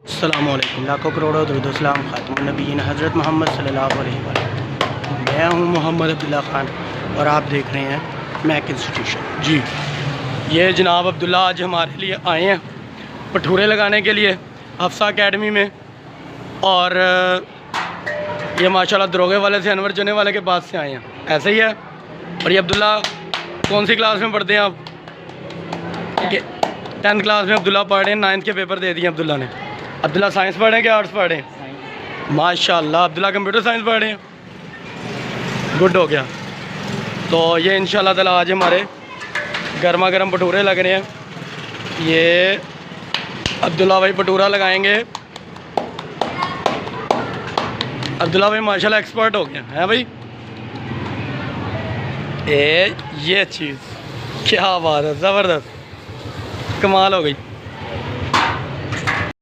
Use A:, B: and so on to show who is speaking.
A: अस्सलामुअलैकुम, लाखों करोड़ों दुरूद-ओ-सलाम ख़ातमुन नबीय्यीन हज़रत मोहम्मद सल्लल्लाहु अलैहि वसल्लम। मैं हूँ मोहम्मद अब्दुल्ला ख़ान और आप देख रहे हैं मैक इंस्टीट्यूशन। जी, ये जनाब अब्दुल्ला आज हमारे लिए आए हैं भटूरे लगाने के लिए हफ्सा एकेडमी में। और ये माशाल्लाह दरोगे वाले से अनवर जने वाले के पास से आए हैं, ऐसे ही है। और ये अब्दुल्ला कौन सी क्लास में पढ़ते हैं आप? 10th क्लास में अब्दुल्ला पढ़ रहे हैं। 9th के पेपर दे दिए अब्दुल्ला ने। अब्दुल्ला साइंस पढ़ रहे हैं कि आर्ट्स पढ़ रहे हैं? माशाल्लाह अब्दुल्ला कंप्यूटर साइंस पढ़ रहे हैं, गुड हो गया। तो ये इंशाल्लाह ताला आज हमारे गर्मा गर्म भटूरे लग रहे हैं। ये अब्दुल्ला भाई भटूरा लगाएंगे। अब्दुल्ला भाई माशाल्लाह एक्सपर्ट हो गए हैं भाई। ये चीज़ क्या बात है, ज़बरदस्त, कमाल हो गई।